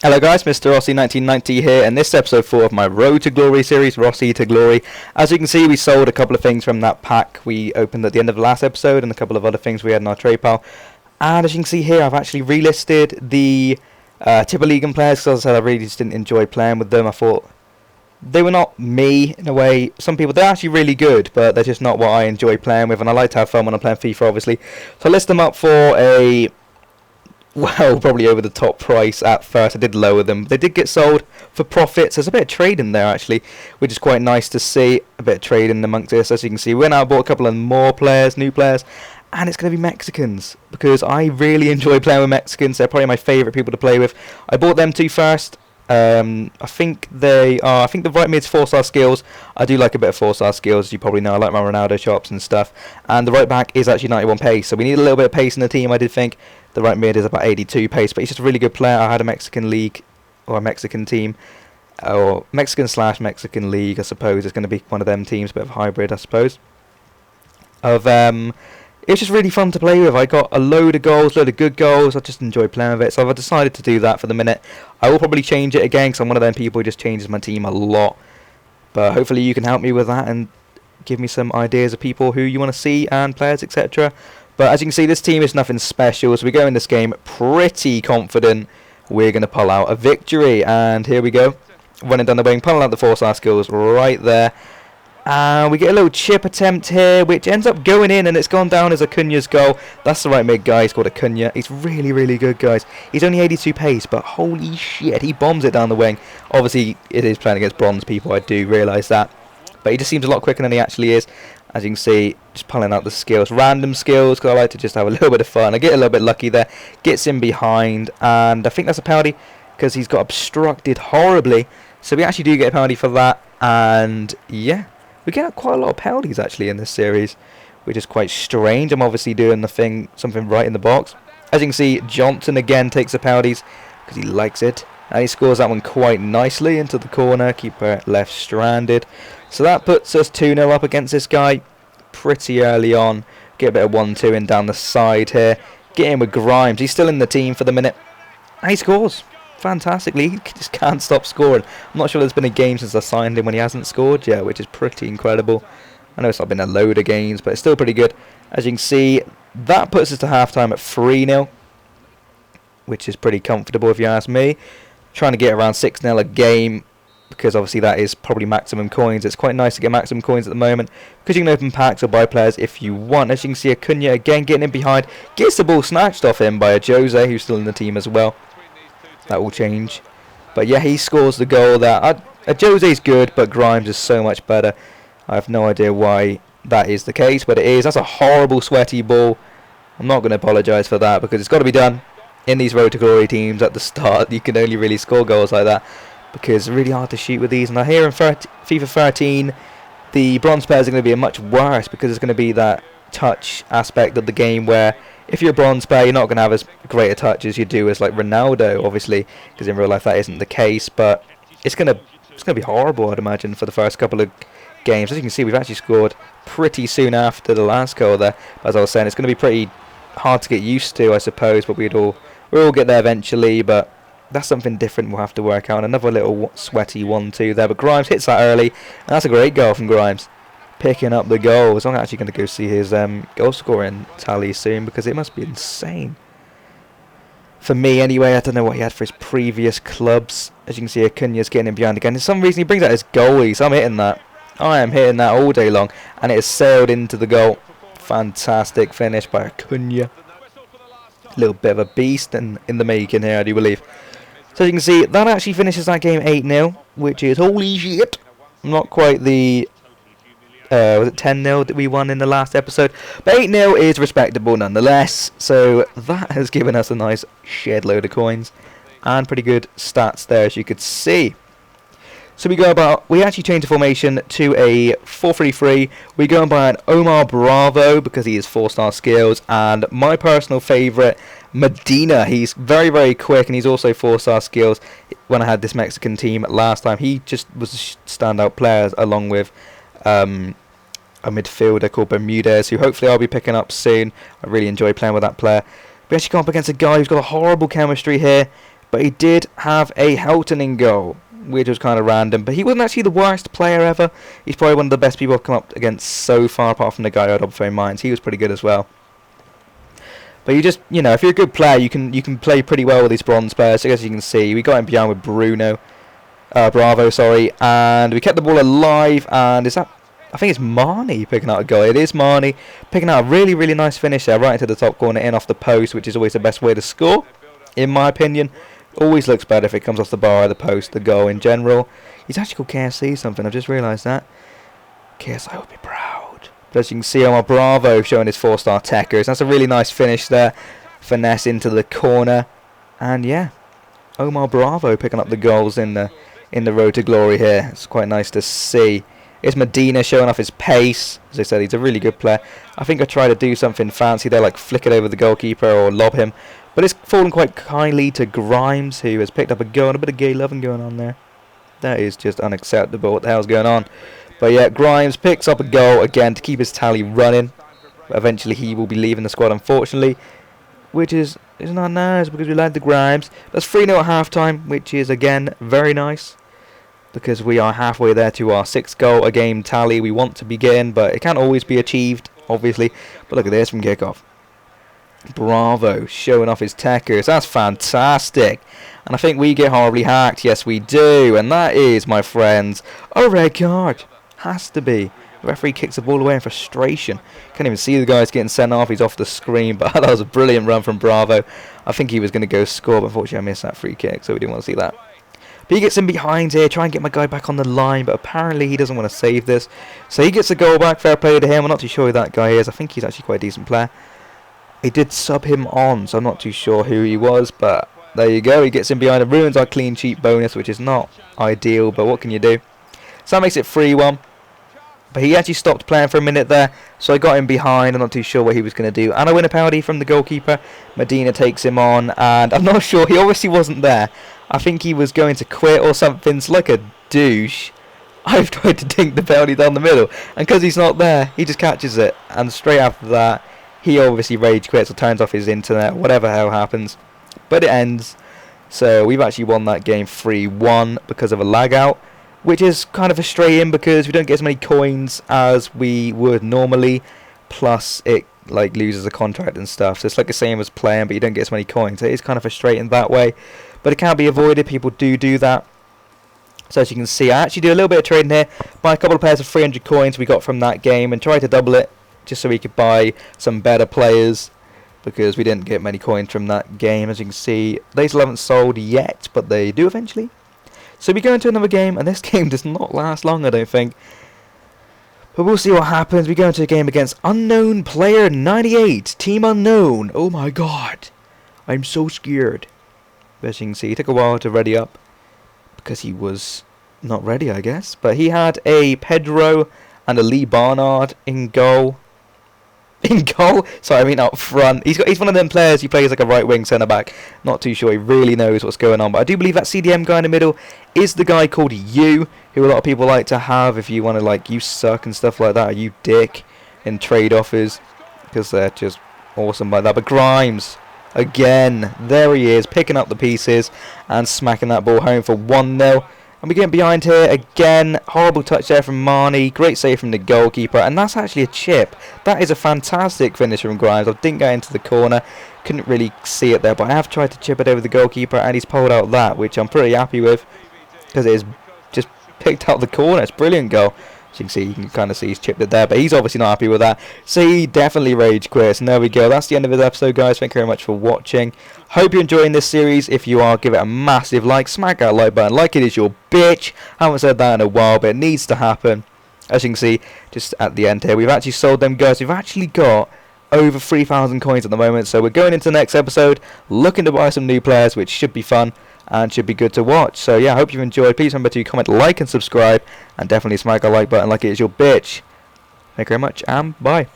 Hello guys, Mr. ROSSii 1990 here, and this is episode 4 of my Road to Glory series, ROSSii to Glory. As you can see, we sold a couple of things from that pack we opened at the end of the last episode, and a couple of other things we had in our trade pile. And as you can see here, I've actually relisted the Tipper League players, because as I said, I really just didn't enjoy playing with them. I thought they were not me, in a way. Some people, they're actually really good, but they're just not what I enjoy playing with, and I like to have fun when I'm playing FIFA, obviously. So I list them up for a... well, probably over the top price at first. I did lower them. They did get sold for profits. There's a bit of trading there, actually, which is quite nice to see. A bit of trading amongst this. As you can see, we went out and bought a couple of more players, new players, and it's going to be Mexicans, because I really enjoy playing with Mexicans. They're probably my favourite people to play with. I bought them two first. I think they are. I think the right mid's 4-star skills. I do like a bit of 4-star skills, as you probably know. I like my Ronaldo shops and stuff. And the right back is actually 91 pace, so we need a little bit of pace in the team, I did think. The right mid is about 82 pace, but he's just a really good player. I had a Mexican league, or a Mexican team, or Mexican/Mexican league, I suppose. It's going to be one of them teams, a bit of a hybrid, I suppose. It was just really fun to play with. I got a load of goals, load of good goals. I just enjoy playing with it, so I've decided to do that for the minute. I will probably change it again, because I'm one of them people who just changes my team a lot. But hopefully you can help me with that and give me some ideas of people who you want to see and players, etc. But as you can see, this team is nothing special, so we go in this game pretty confident we're going to pull out a victory. And here we go, running down the wing, pulling out the 4-star skills right there. And we get a little chip attempt here, which ends up going in, and it's gone down as Acuña's goal. That's the right mid guy. He's called Acuña. He's really, really good, guys. He's only 82 pace, but holy shit, he bombs it down the wing. Obviously, it is playing against bronze people, I do realise that. But he just seems a lot quicker than he actually is. As you can see, just pulling out the skills, random skills, because I like to just have a little bit of fun. I get a little bit lucky there, gets in behind, and I think that's a penalty, because he's got obstructed horribly. So we actually do get a penalty for that, and yeah, we get quite a lot of penalties actually in this series, which is quite strange. I'm obviously doing something right in the box. As you can see, Johnson again takes the penalties, because he likes it, and he scores that one quite nicely into the corner, keeper left stranded. So that puts us 2-0 up against this guy pretty early on. Get a bit of 1-2 in down the side here. Get in with Grimes. He's still in the team for the minute. And he scores fantastically. He just can't stop scoring. I'm not sure there's been a game since I signed him when he hasn't scored yet, which is pretty incredible. I know it's not been a load of games, but it's still pretty good. As you can see, that puts us to half-time at 3-0, which is pretty comfortable if you ask me. Trying to get around 6-0 a game, because obviously that is probably maximum coins. It's quite nice to get maximum coins at the moment, because you can open packs or buy players if you want. As you can see, Acuña again getting in behind, gets the ball snatched off him by a Jose, who's still in the team as well. That will change. But yeah, he scores the goal there. Jose's good, but Grimes is so much better. I have no idea why that is the case, but it is. That's a horrible sweaty ball. I'm not going to apologise for that, because it's got to be done. In these Road to Glory teams at the start, you can only really score goals like that, because it's really hard to shoot with these. And I hear in FIFA 13, the bronze players are going to be much worse, because there's going to be that touch aspect of the game where if you're a bronze player, you're not going to have as great a touch as you do as like Ronaldo, obviously, because in real life that isn't the case. But it's going to be horrible, I'd imagine, for the first couple of games. As you can see, we've actually scored pretty soon after the last goal there. As I was saying, it's going to be pretty hard to get used to, I suppose, but we'll all get there eventually. But that's something different we'll have to work out. Another little sweaty 1-2 there, but Grimes hits that early, and that's a great goal from Grimes, picking up the goals. I'm actually going to go see his goal scoring tally soon, because it must be insane. For me anyway, I don't know what he had for his previous clubs. As you can see, Acuña's getting in behind again. For some reason he brings out his goalie, so I'm hitting that. I am hitting that all day long, and it has sailed into the goal. Fantastic finish by Acuña. A little bit of a beast in the making here, I do believe. So as you can see, that actually finishes that game 8-0, which is holy shit. Not quite the was it 10-0 that we won in the last episode, but 8-0 is respectable nonetheless. So that has given us a nice shed load of coins and pretty good stats there, as you could see. So we actually changed the formation to a 4-3-3. We go and buy an Omar Bravo, because he is 4-star skills, and my personal favourite, Medina. He's very, very quick, and he's also 4-star skills. When I had this Mexican team last time, he just was a standout player, along with a midfielder called Bermudez, who hopefully I'll be picking up soon. I really enjoy playing with that player. We actually come up against a guy who's got a horrible chemistry here. But he did have a Helton in goal, which was kind of random. But he wasn't actually the worst player ever. He's probably one of the best people I've come up against so far, apart from the guy who had Obfane Mines. He was pretty good as well. But you just, you know, if you're a good player, you can play pretty well with these bronze players. So as you can see, we got him behind with Bravo, sorry, and we kept the ball alive. And is that, I think it's Marnie picking out a goal. It is Marnie picking out a really, really nice finish there, right into the top corner, in off the post, which is always the best way to score, in my opinion. Always looks better if it comes off the bar or the post, the goal in general. He's actually called KSC something, I've just realised that. KSI would be proud. But as you can see, Omar Bravo showing his 4-star techers. That's a really nice finish there. Finesse into the corner. And yeah, Omar Bravo picking up the goals in the road to glory here. It's quite nice to see. It's Medina showing off his pace. As I said, he's a really good player. I think I tried to do something fancy there, like flick it over the goalkeeper or lob him. But it's fallen quite kindly to Grimes, who has picked up a goal and a bit of gay loving going on there. That is just unacceptable. What the hell's going on? But yeah, Grimes picks up a goal again to keep his tally running. But eventually he will be leaving the squad, unfortunately. Which is not nice because we like the Grimes. That's 3-0 at half-time, which is, again, very nice. Because we are halfway there to our 6-goal-a-game tally we want to be getting. But it can't always be achieved, obviously. But look at this from kickoff. Bravo, showing off his techers. That's fantastic. And I think we get horribly hacked. Yes, we do. And that is, my friends, a red card. Has to be. The referee kicks the ball away in frustration. Can't even see the guys getting sent off. He's off the screen. But that was a brilliant run from Bravo. I think he was going to go score, but unfortunately I missed that free kick, so we didn't want to see that. But he gets in behind here, try and get my guy back on the line, but apparently he doesn't want to save this. So he gets the goal back. Fair play to him. I'm not too sure who that guy is. I think he's actually quite a decent player. He did sub him on, so I'm not too sure who he was, but there you go. He gets in behind and ruins our clean sheet bonus, which is not ideal, but what can you do? So that makes it 3-1. But he actually stopped playing for a minute there, so I got him behind. I'm not too sure what he was going to do. And I win a penalty from the goalkeeper. Medina takes him on, and I'm not sure. He obviously wasn't there. I think he was going to quit or something. It's like a douche. I've tried to dink the penalty down the middle, and because he's not there, he just catches it. And straight after that, he obviously rage quits or turns off his internet, whatever the hell happens. But it ends. So we've actually won that game 3-1 because of a lag out, which is kind of frustrating because we don't get as many coins as we would normally. Plus, it like loses a contract and stuff. So it's like the same as playing, but you don't get as many coins. It is kind of frustrating that way, but it can't be avoided. People do that. So as you can see, I actually do a little bit of trading here. Buy a couple of pairs of 300 coins we got from that game and try to double it just so we could buy some better players, because we didn't get many coins from that game. As you can see, they still haven't sold yet, but they do eventually. So we go into another game, and this game does not last long, I don't think. But we'll see what happens. We go into a game against Unknown Player 98, Team Unknown. Oh my god, I'm so scared. As you can see, it took a while to ready up, because he was not ready, I guess. But he had a Pedro and a Lee Barnard in goal. In goal? Sorry, I mean up front. He's one of them players who plays like a right wing centre back. Not too sure he really knows what's going on. But I do believe that CDM guy in the middle is the guy called You, who a lot of people like to have if you want to, like, you suck and stuff like that, or you dick in trade offers, because they're just awesome like that. But Grimes, again, there he is, picking up the pieces and smacking that ball home for 1-0. And we get behind here again. Horrible touch there from Marnie. Great save from the goalkeeper. And that's actually a chip. That is a fantastic finish from Grimes. I didn't get into the corner. Couldn't really see it there. But I have tried to chip it over the goalkeeper. And he's pulled out that, which I'm pretty happy with, because it is just picked out the corner. It's a brilliant goal. As you can see, you can kind of see he's chipped it there. But he's obviously not happy with that. So he definitely rage quits. And there we go. That's the end of this episode, guys. Thank you very much for watching. Hope you're enjoying this series. If you are, give it a massive like. Smack that like button like it is your bitch. I haven't said that in a while, but it needs to happen. As you can see, just at the end here, we've actually sold them guys. We've actually got over 3,000 coins at the moment. So we're going into the next episode, looking to buy some new players, which should be fun and should be good to watch. So yeah, I hope you've enjoyed. Please remember to comment, like, and subscribe. And definitely smack that like button like it is your bitch. Thank you very much, and bye.